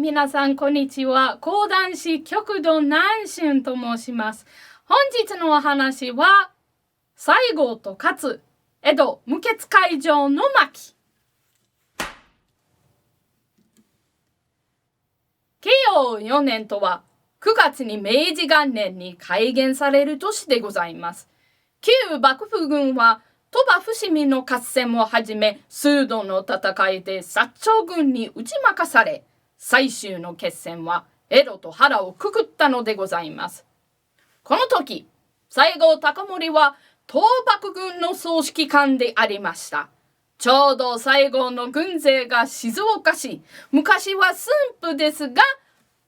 皆さんこんにちは。講談師極度南春と申します。本日のお話は西郷と勝江戸無血開城の巻。慶応4年とは9月に明治元年に改元される年でございます。旧幕府軍は鳥羽伏見の合戦をはじめ数度の戦いで薩長軍に打ち負かされ、最終の決戦は江戸と原をくくったのでございます。この時西郷隆盛は倒幕軍の総指揮官でありました。ちょうど西郷の軍勢が静岡市、昔は駿府ですが、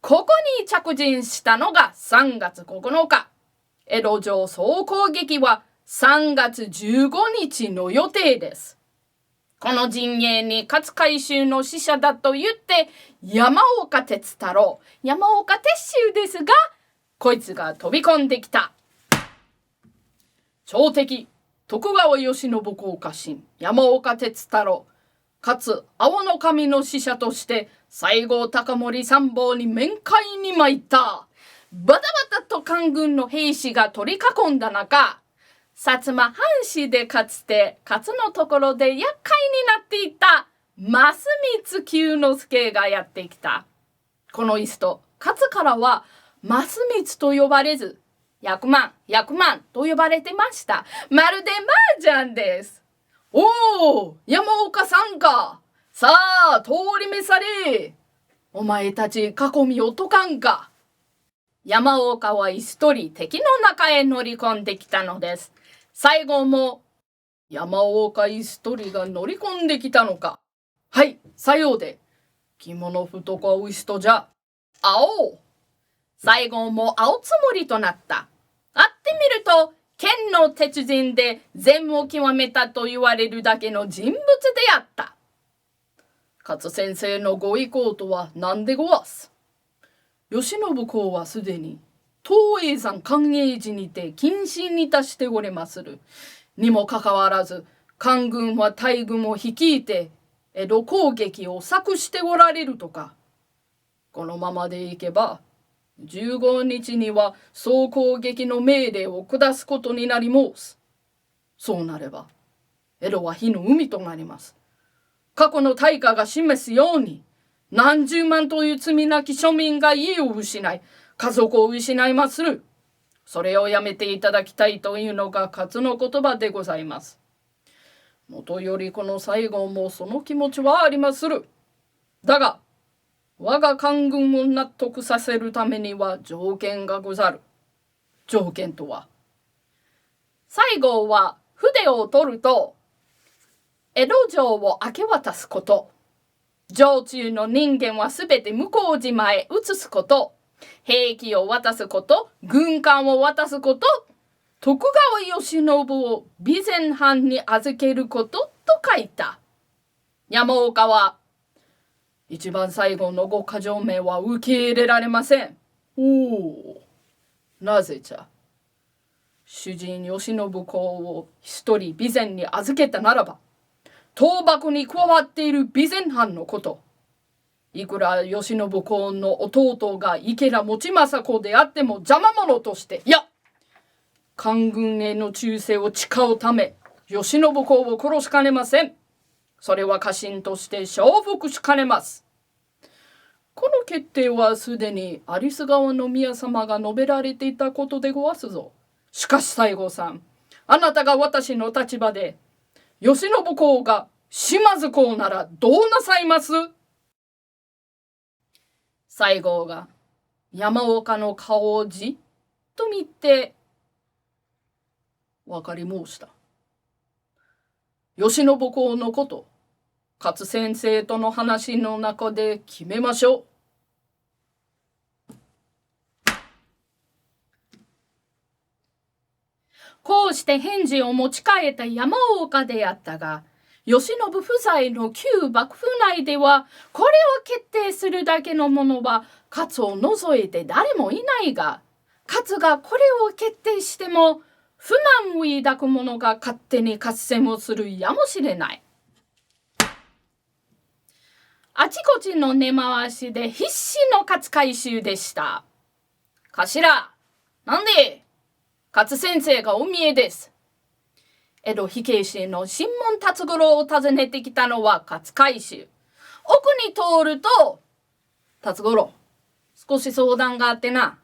ここに着陣したのが3月9日。江戸城総攻撃は3月15日の予定です。この陣営に勝海舟の使者だと言って山岡鉄太郎、山岡鉄舟ですが、こいつが飛び込んできた。朝敵徳川慶喜公家臣山岡鉄太郎、かつ青の神の使者として西郷隆盛参謀に面会に参った。バタバタと官軍の兵士が取り囲んだ中、薩摩藩士でかつて勝のところで厄介になっていた増光久之助がやってきた。このイスと勝からは増光と呼ばれず、役満と呼ばれてました。まるで麻雀です。おお、山岡さんか。さあ、通り召され。お前たち囲みを解かんか。山岡は一人敵の中へ乗り込んできたのです。西郷も山岡一人が乗り込んできたのか。はい、さようで。着物太かう人じゃ。青。西郷も青つもりとなった。会ってみると剣の鉄人で善を極めたと言われるだけの人物であった。勝先生のご意向とは何でごわす。慶喜公はすでに東叡山寛永寺にて謹慎に達しておれまする。にもかかわらず官軍は大軍を率いて江戸攻撃を策しておられるとか。このままでいけば15日には総攻撃の命令を下すことになり申す。そうなれば江戸は火の海となります。過去の大火が示すように何十万という罪なき庶民が家を失い家族を失いまする。それをやめていただきたいというのが勝の言葉でございます。もとよりこの西郷もその気持ちはありまする。だが我が官軍を納得させるためには条件がござる。条件とは、西郷は筆を取ると江戸城を明け渡すこと、城中の人間はすべて向島へ移すこと、兵器を渡すこと、軍艦を渡すこと、徳川慶喜を備前藩に預けることと書いた。山岡は一番最後のご過剰名は受け入れられません。おお、なぜじゃ。主人慶喜公を一人備前に預けたならば、倒幕に加わっている備前藩のこと、いくら慶喜公の弟が池田持政子であっても邪魔者として、いや官軍への忠誠を誓うため慶喜公を殺しかねません。それは家臣として承服しかねます。この決定はすでに有栖川宮様が述べられていたことでごわすぞ。しかし西郷さん、あなたが私の立場で慶喜公が島津公ならどうなさいます？西郷が山岡の顔をじっと見て分かり申した。慶喜公のこと、勝先生との話の中で決めましょう。こうして返事を持ち帰った山岡であったが、慶喜不在の旧幕府内ではこれを決定するだけの者は勝を除いて誰もいないが、勝がこれを決定しても不満を抱く者が勝手に合戦をするやもしれない。あちこちの根回しで必死の勝海舟でした。頭、なんで勝先生がお見えです。江戸火消しの新門辰五郎を訪ねてきたのは勝海舟。奥に通ると、辰五郎、少し相談があってな。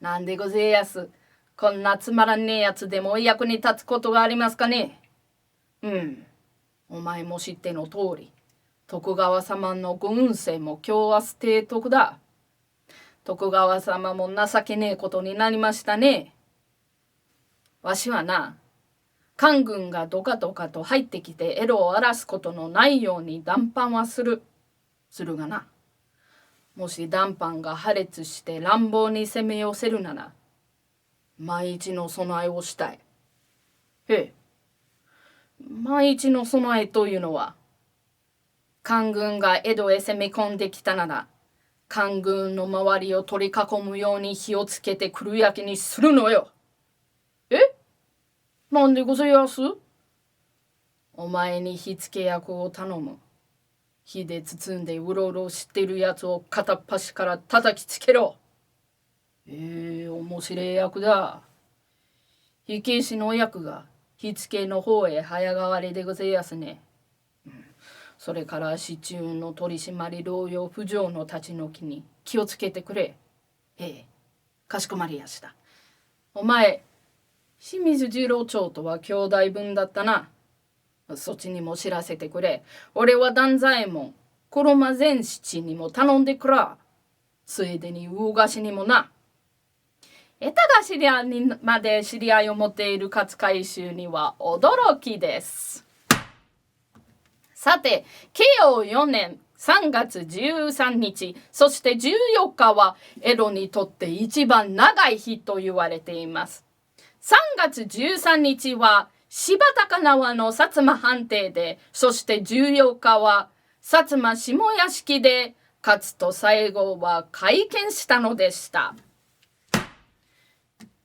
なんでごぜえやす。こんなつまらねえやつでもお役に立つことがありますかね。お前も知っての通り、徳川様のご運勢も今日は提督だ。徳川様も情けねえことになりましたね。わしはな、官軍がどかどかと入ってきて江戸を荒らすことのないように談判はするがな。もし談判が破裂して乱暴に攻め寄せるなら、万一の備えをしたい。へえ、万一の備えというのは、官軍が江戸へ攻め込んできたなら、官軍の周りを取り囲むように火をつけてくる焼きにするのよ。え？なんでございます？お前に火付け役を頼む。火で包んでうろうろしてるやつを片っ端から叩きつけろ。面白い役だ。火消しの役が火付けの方へ早変わりでございますね。それから市中の取締り老用不浄の立ち退きに気をつけてくれ。かしこまりやした。お前、清水次郎長とは兄弟分だったな。そっちにも知らせてくれ。俺は団左衛門、黒間善七にも頼んでくら。ついでに魚河岸にもな。江田頭にまで知り合いを持っている勝海舟には驚きです。さて、慶応4年3月13日、そして14日は江戸にとって一番長い日と言われています。3月13日は柴高縄の薩摩藩邸で、そして14日は薩摩下屋敷で勝と西郷は会見したのでした。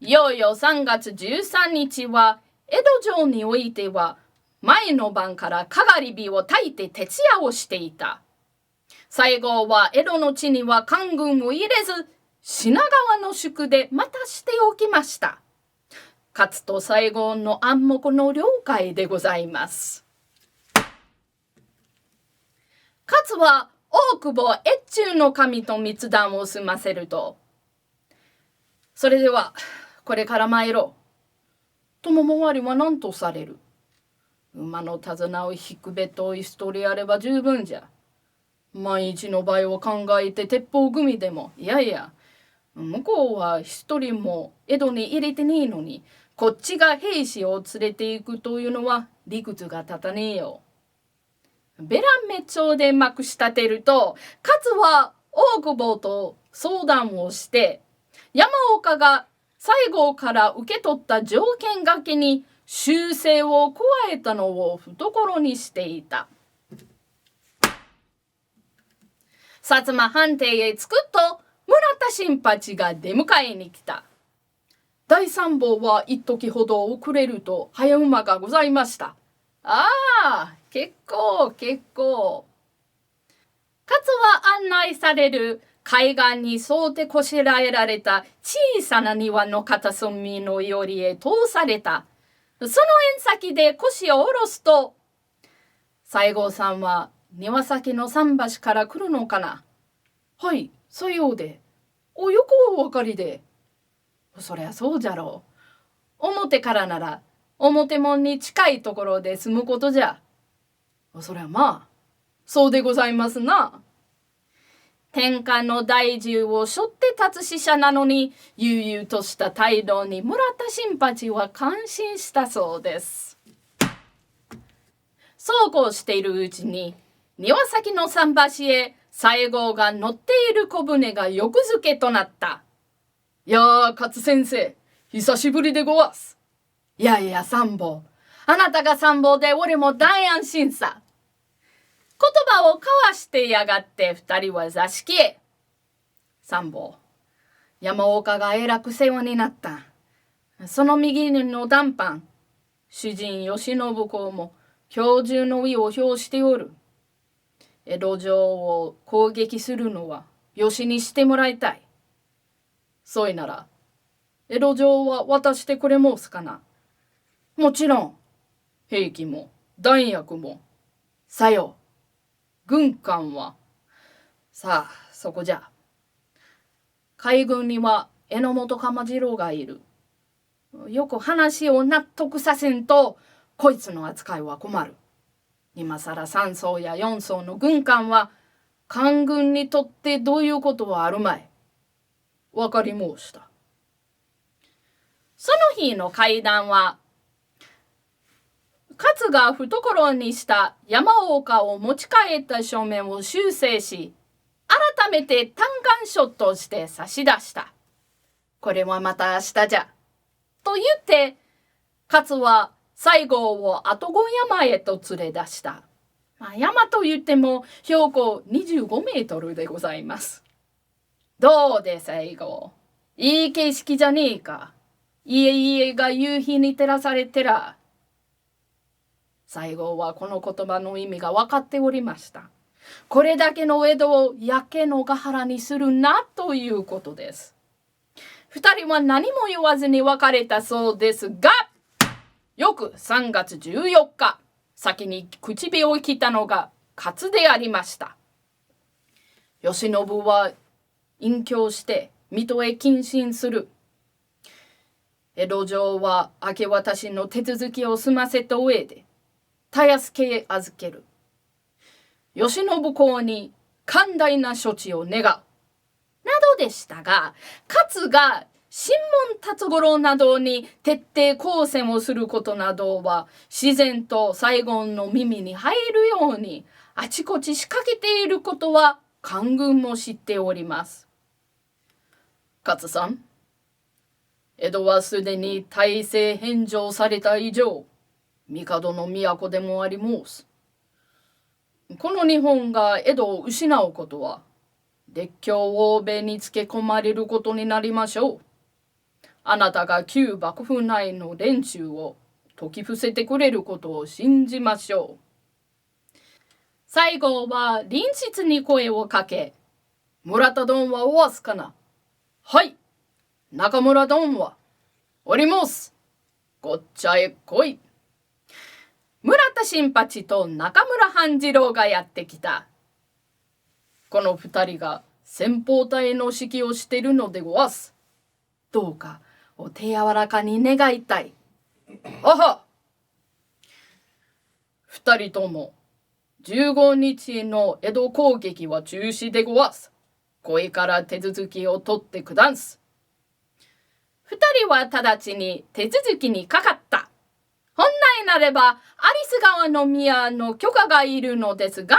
いよいよ3月13日は江戸城においては前の晩からかがり火を焚いて徹夜をしていた。西郷は江戸の地には官軍を入れず、品川の宿でまたしておきました。勝と西郷の暗黙の了解でございます。勝は大久保越中の神と密談を済ませると、それではこれから参ろう。友回りは何とされる？馬の手綱を引くべと一人あれば十分じゃ。万一の場合を考えて鉄砲組でも、いやいや、向こうは一人も江戸に入れてねえのに、こっちが兵士を連れて行くというのは理屈が立たねえよ。ベランメ町でまくし立てると、勝は大久保と相談をして、山岡が西郷から受け取った条件書きに修正を加えたのを懐にしていた。薩摩藩邸へ着くと村田新八が出迎えに来た。第三坊は一時ほど遅れると早馬がございました。ああ、結構結構。勝は案内される海岸に沿ってこしらえられた小さな庭の片隅のよりへ通された。その縁先で腰を下ろすと、西郷さんは庭先の桟橋から来るのかな。はい、さようで。よくお分かりで。そりゃそうじゃろう。表からなら表門に近いところで住むことじゃ。そりゃまあ、そうでございますな。天下の大銃を背負って立つ使者なのに、悠々とした態度に村田新八は感心したそうです。そうこうしているうちに、庭先の桟橋へ西郷が乗っている小舟が横付けとなった。いやー、勝先生、久しぶりでごわす。いやいや、三坊。あなたが三坊で俺も大安心さ。言葉を交わしてやがって二人は座敷へ。三坊、山岡がえらく世話になった。その右の談判、主人慶喜公も今日中の意を表しておる。江戸城を攻撃するのはよしにしてもらいたい。そういなら、江戸城は渡してくれもすかな。もちろん、兵器も弾薬も。さよ、軍艦は。さあ、そこじゃ。海軍には榎本鎌次郎がいる。よく話を納得させんと、こいつの扱いは困る。今更3艘や4艘の軍艦は、官軍にとってどういうことはあるまい。わかり申した。その日の会談は、勝が懐にした山岡を持ち帰った書面を修正し、改めて嘆願書として差し出した。これはまた明日じゃ。と言って、勝は西郷を愛宕山へと連れ出した。山と言っても標高25メートルでございます。どうで西郷。いい景色じゃねえか。家々が夕日に照らされてら。西郷はこの言葉の意味が分かっておりました。これだけの江戸を焼け野ヶ原にするなということです。二人は何も言わずに別れたそうですが、翌3月14日、先に口火を切ったのが勝でありました。慶喜は隠居して水戸へ謹慎する。江戸城は明け渡しの手続きを済ませた上で、たやすけへ預ける。慶喜公に寛大な処置を願う。などでしたが、勝が新門辰五郎などに徹底抗戦をすることなどは自然と西郷の耳に入るようにあちこち仕掛けていることは官軍も知っております。勝さん、江戸はすでに大政返上された以上、帝の都でもあり申す。この日本が江戸を失うことは、列強欧米につけ込まれることになりましょう。あなたが旧幕府内の連中を解き伏せてくれることを信じましょう。西郷は隣室に声をかけ、村田殿はおわすかな。はい、中村殿はおります。こっちゃへ来い。村田新八と中村半次郎がやってきた。この二人が先方隊の指揮をしているのでごわす。どうかお手柔らかに願いたい。はは。二人とも15日の江戸攻撃は中止でごわす。これから手続きを取ってくだんす。二人は直ちに手続きにかかった。本来なれば有栖川の宮の許可がいるのですが、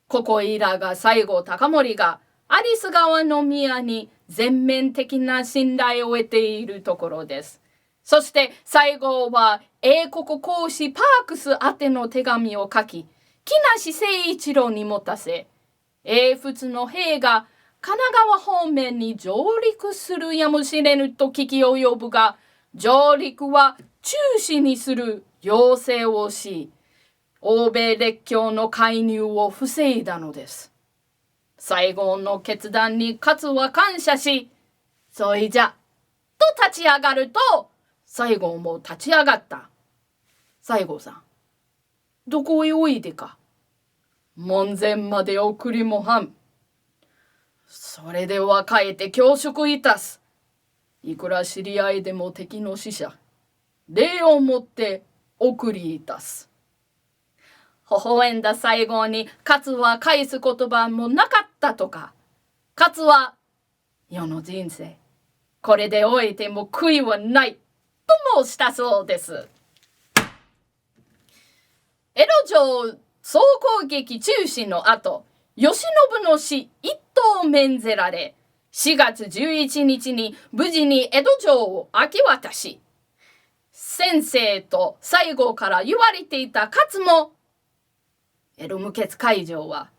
ここいらが西郷隆盛が有栖川の宮に全面的な信頼を得ているところです。そして西郷は英国公使パークス宛ての手紙を書き、木梨誠一郎に持たせ、英仏の兵が神奈川方面に上陸するやもしれぬと聞き及ぶが、上陸は中止にする要請をし、欧米列強の介入を防いだのです。西郷の決断に勝は感謝し、そいじゃ、と立ち上がると、西郷も立ち上がった。西郷さん、どこへおいでか。門前まで送りもはん。それではかえて恐縮いたす。いくら知り合いでも敵の使者、礼をもって送りいたす。微笑んだ西郷に勝は返す言葉もなかったとか。勝は、世の人生、これで終えても悔いはない、と申したそうです。江戸城総攻撃中止の後、慶喜の死一刀免ぜられ、4月11日に無事に江戸城を明け渡し、先生と西郷から言われていた勝も、江戸無血開城は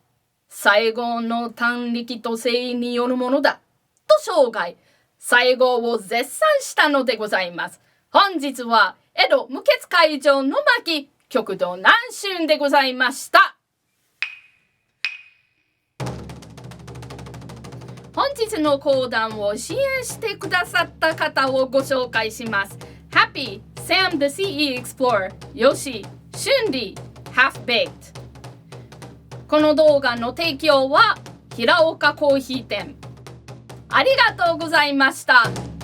西郷の胆力と誠意によるものだと生涯西郷を絶賛したのでございます。本日は江戸無血開城の巻極道南春でございました。日の講談を支援してくださった方をご紹介します。Happy, Sam the CE Explorer, Yoshi, Shundi, Half-Baked。この動画の提供は平岡コーヒー店。ありがとうございました。